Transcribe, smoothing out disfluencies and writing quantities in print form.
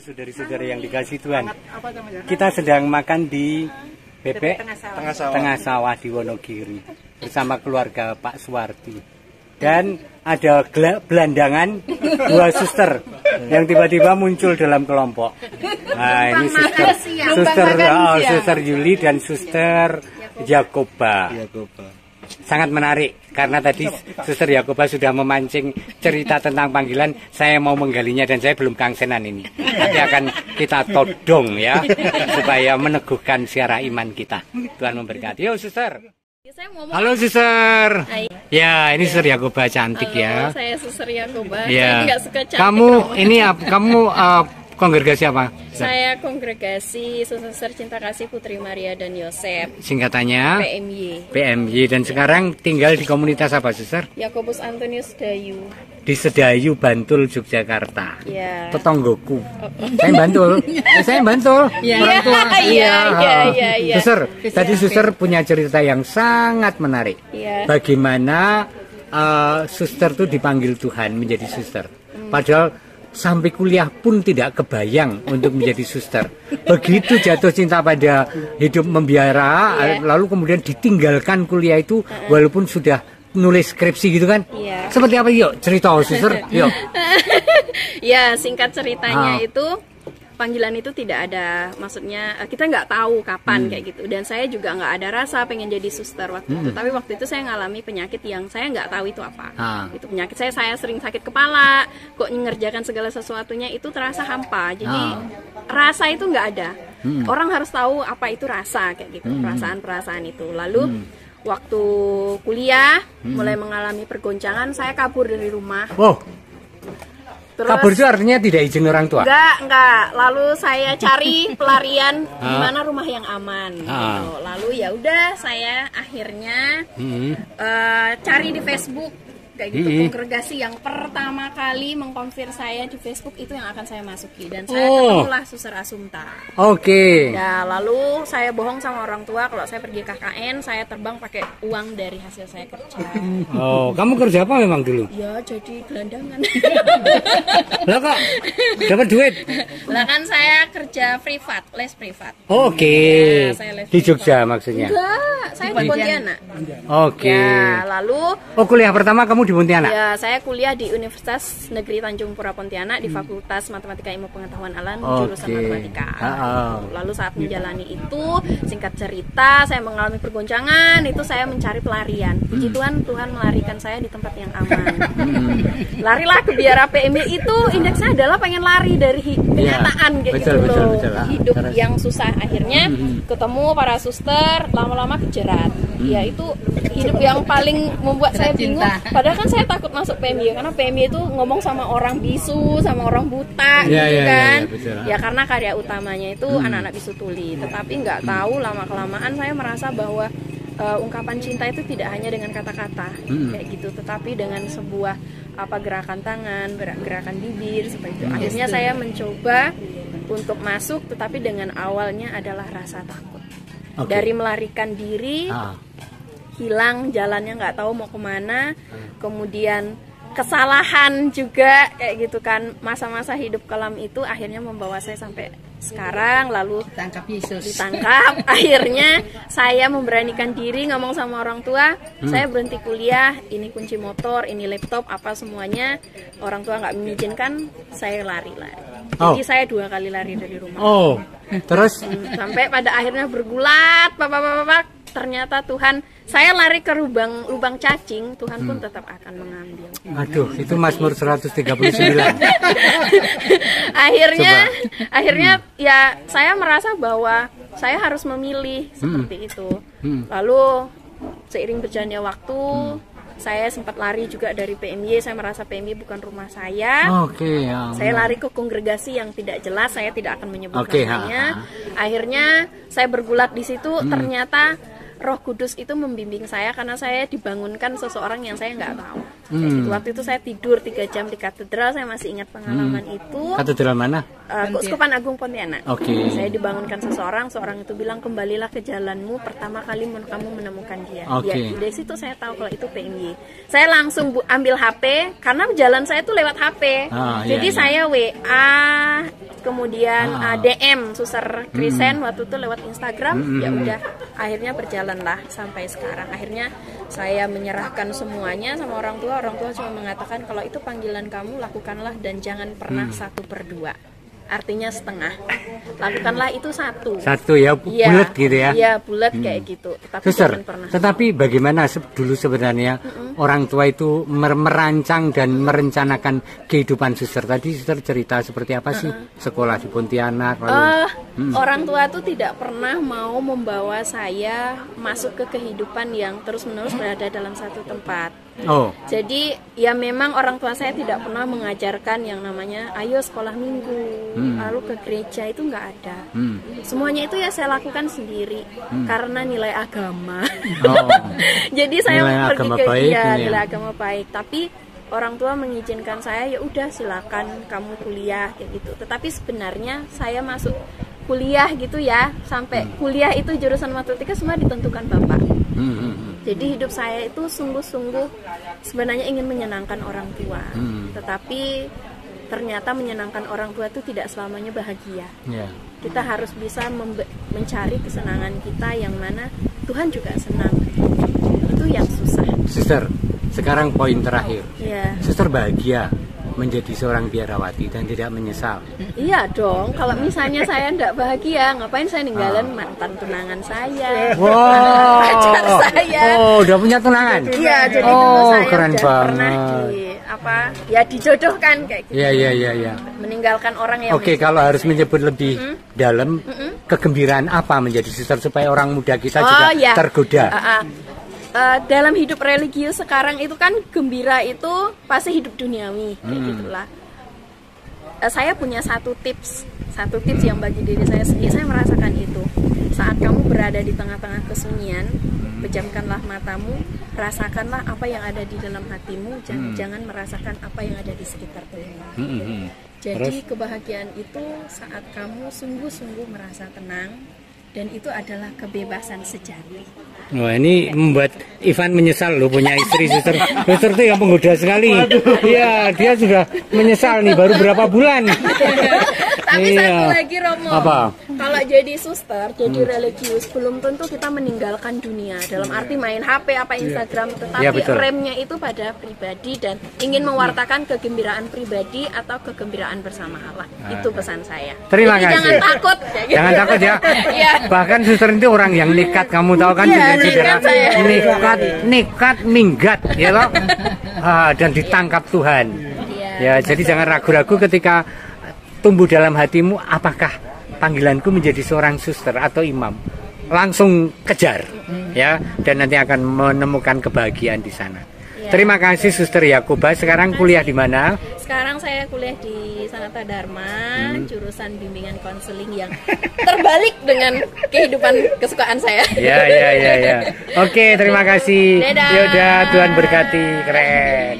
saudari-saudari yang dikasih Tuhan. Kita sedang makan di Bebek Tengah Sawah di Wonogiri bersama keluarga Pak Suwardi. Dan ada gelandangan dua suster yang tiba-tiba muncul dalam kelompok. Nah, ini suster Yuli dan suster Yakoba. Sangat menarik karena tadi Suster Yakoba sudah memancing cerita tentang panggilan. Saya mau menggalinya dan saya belum kangsenan ini. Nanti akan kita todong ya supaya meneguhkan siara iman kita. Tuhan memberkati. Yo Suster. Halo Suster. Hai. Ya ini Suster Yakoba cantik. Halo, ya. Saya Suster Yakoba. Ya. Saya nggak suka cantik. Kamu kongregasi apa? Saya kongregasi Suster Cinta Kasih Putri Maria dan Yosef. Singkatannya PMY. Dan sekarang tinggal di komunitas apa Suster? Yakobus Antonius Dayu. Di Sedayu, Bantul, Yogyakarta. Ya. Tetanggoku. Saya Bantul. Orang tua. Iya. Suster, tadi Suster punya cerita yang sangat menarik. Iya. Bagaimana Suster tuh dipanggil Tuhan menjadi suster. Padahal sampai kuliah pun tidak kebayang untuk menjadi suster. Begitu jatuh cinta pada hidup membiara, lalu kemudian ditinggalkan kuliah itu walaupun sudah nulis skripsi gitu kan. Seperti apa yuk cerita suster yuk. Ya, singkat ceritanya itu panggilan itu tidak ada, maksudnya kita nggak tahu kapan kayak gitu. Dan saya juga nggak ada rasa pengen jadi suster waktu itu. Tapi waktu itu saya ngalami penyakit yang saya nggak tahu itu apa. Itu penyakit saya sering sakit kepala. Kok mengerjakan segala sesuatunya itu terasa hampa. Jadi rasa itu nggak ada. Orang harus tahu apa itu rasa kayak gitu, perasaan-perasaan itu. Lalu waktu kuliah mulai mengalami pergoncangan, saya kabur dari rumah. Terus, kabur itu artinya tidak izin orang tua? Enggak. Lalu saya cari pelarian di mana rumah yang aman. Gitu. Lalu ya udah saya akhirnya cari di Facebook kayak gitu, kongregasi yang pertama kali mengkonfir saya di Facebook itu yang akan saya masuki, dan saya ketemulah Suster Asumta. Ya, lalu saya bohong sama orang tua kalau saya pergi KKN, saya terbang pakai uang dari hasil saya kerja. Kamu kerja apa memang dulu? Ya, jadi gelandangan. Lah kok dapat duit? Lah kan saya kerja privat, les privat. Ya, di Jogja maksudnya? Enggak, saya di Pontianak. Ya, lalu kuliah pertama kamu di Pontianak? Ya, saya kuliah di Universitas Negeri Tanjung Pura Pontianak di Fakultas Matematika Ilmu Pengetahuan Alam jurusan Matematika. Lalu saat menjalani itu, singkat cerita, saya mengalami pergoncangan, itu saya mencari pelarian. Puji Tuhan, Tuhan melarikan saya di tempat yang aman. Larilah ke biara PMY itu indeksnya adalah pengen lari dari kenyataan kayak gitu loh. Hidup yang susah, akhirnya ketemu para suster, lama-lama kejerat. Ya, itu hidup yang paling membuat saya bingung. Padahal kan saya takut masuk PMY karena PMY itu ngomong sama orang bisu, sama orang buta gitu kan. Ya karena karya utamanya itu anak-anak bisu tuli. Tetapi nggak tahu lama-kelamaan saya merasa bahwa ungkapan cinta itu tidak hanya dengan kata-kata kayak gitu, tetapi dengan sebuah gerakan tangan, gerakan bibir seperti itu. Akhirnya saya mencoba untuk masuk, tetapi dengan awalnya adalah rasa takut. Dari melarikan diri, hilang jalannya, nggak tahu mau kemana, kemudian kesalahan juga kayak gitu kan, masa-masa hidup kelam itu akhirnya membawa saya sampai sekarang. Lalu ditangkap akhirnya saya memberanikan diri ngomong sama orang tua, saya berhenti kuliah, ini kunci motor, ini laptop, apa semuanya, orang tua nggak mengizinkan, saya lari. Jadi saya 2 kali lari dari rumah. Terus sampai pada akhirnya bergulat, ternyata Tuhan, saya lari ke lubang cacing, Tuhan pun tetap akan mengambil. Aduh, itu Mazmur 139. akhirnya ya saya merasa bahwa saya harus memilih seperti itu. Lalu seiring berjalannya waktu, saya sempat lari juga dari PMY. Saya merasa PMY bukan rumah saya. Saya lari ke kongregasi yang tidak jelas, saya tidak akan menyebut namanya. Akhirnya saya bergulat di situ, ternyata Roh Kudus itu membimbing saya karena saya dibangunkan seseorang yang saya nggak tahu. Jadi, waktu itu saya tidur 3 jam di katedral, saya masih ingat pengalaman itu. Katedral mana? Keuskupan Agung Pontianak. Oke. Saya dibangunkan seorang itu bilang, kembalilah ke jalanmu, pertama kali kamu menemukan dia. Ya, dari situ saya tahu kalau itu PMY. Saya langsung ambil HP karena jalan saya itu lewat HP. Jadi saya WA, kemudian DM Suster Krisen waktu itu lewat Instagram. Ya udah, akhirnya berjalanlah sampai sekarang. Akhirnya saya menyerahkan semuanya sama orang tua. Orang tua cuma mengatakan kalau itu panggilan kamu, lakukanlah dan jangan pernah 1/2. Artinya setengah. Lakukanlah itu satu ya, bulat gitu ya. Iya, bulat kayak gitu. Tetapi bagaimana dulu sebenarnya orang tua itu merancang dan merencanakan kehidupan suster? Tadi suster cerita seperti apa sih sekolah di Pontianak lalu? Orang tua itu tidak pernah mau membawa saya masuk ke kehidupan yang terus-menerus berada dalam satu tempat. Jadi ya memang orang tua saya tidak pernah mengajarkan yang namanya ayo sekolah minggu, lalu ke gereja, itu nggak ada. Semuanya itu ya saya lakukan sendiri karena nilai agama. Jadi saya pergi ke nilai agama baik. Tapi orang tua mengizinkan saya, ya udah silakan kamu kuliah kayak gitu. Tetapi sebenarnya saya masuk kuliah gitu ya, sampai kuliah itu jurusan matematika semua ditentukan bapak. Jadi hidup saya itu sungguh-sungguh sebenarnya ingin menyenangkan orang tua, tetapi ternyata menyenangkan orang tua itu tidak selamanya bahagia. Kita harus bisa mencari kesenangan kita yang mana Tuhan juga senang. Itu yang susah. Suster, sekarang poin terakhir. Suster bahagia menjadi seorang biarawati dan tidak menyesal? Iya dong, kalau misalnya saya tidak bahagia, ngapain saya ninggalin mantan tunangan saya, pacar saya. Udah punya tunangan? Iya, jadi dulu saya keren udah pernah dijodohkan kayak gitu. Iya. Meninggalkan orang yang kalau harus menyebut lebih dalam, kegembiraan apa menjadi suster supaya orang muda kita juga tergoda? Dalam hidup religius sekarang itu kan gembira itu pasti hidup duniawi kayak gitulah. Saya punya satu tips yang bagi diri saya sendiri, saya merasakan itu. Saat kamu berada di tengah-tengah kesunyian, pejamkanlah matamu, rasakanlah apa yang ada di dalam hatimu, jangan merasakan apa yang ada di sekitar telinga. Jadi kebahagiaan itu saat kamu sungguh-sungguh merasa tenang, dan itu adalah kebebasan sejati. Wah, ini membuat Ivan menyesal loh punya istri suster. Suster itu yang menggoda sekali. Iya, dia sudah menyesal nih baru berapa bulan. Tapi satu lagi Romo, apa? Kalau jadi suster, jadi religius, belum tentu kita meninggalkan dunia. Dalam arti main HP apa Instagram, tetapi remnya itu pada pribadi dan ingin mewartakan kegembiraan pribadi atau kegembiraan bersama Allah. Itu pesan saya. Terima kasih. Jangan takut. Jangan takut ya. Bahkan suster itu orang yang nekat, kamu tahu kan? Nekat minggat ya loh. Dan ditangkap Tuhan. Ya, jadi jangan ragu-ragu ketika tumbuh dalam hatimu, apakah panggilanku menjadi seorang suster atau imam? Langsung kejar, ya, dan nanti akan menemukan kebahagiaan di sana. Terima kasih Suster Yakoba. Sekarang kuliah di mana? Sekarang saya kuliah di Sanata Dharma, jurusan bimbingan konseling yang terbalik dengan kehidupan kesukaan saya. Ya. Oke, terima kasih. Dadah. Yaudah, Tuhan berkati. Keren.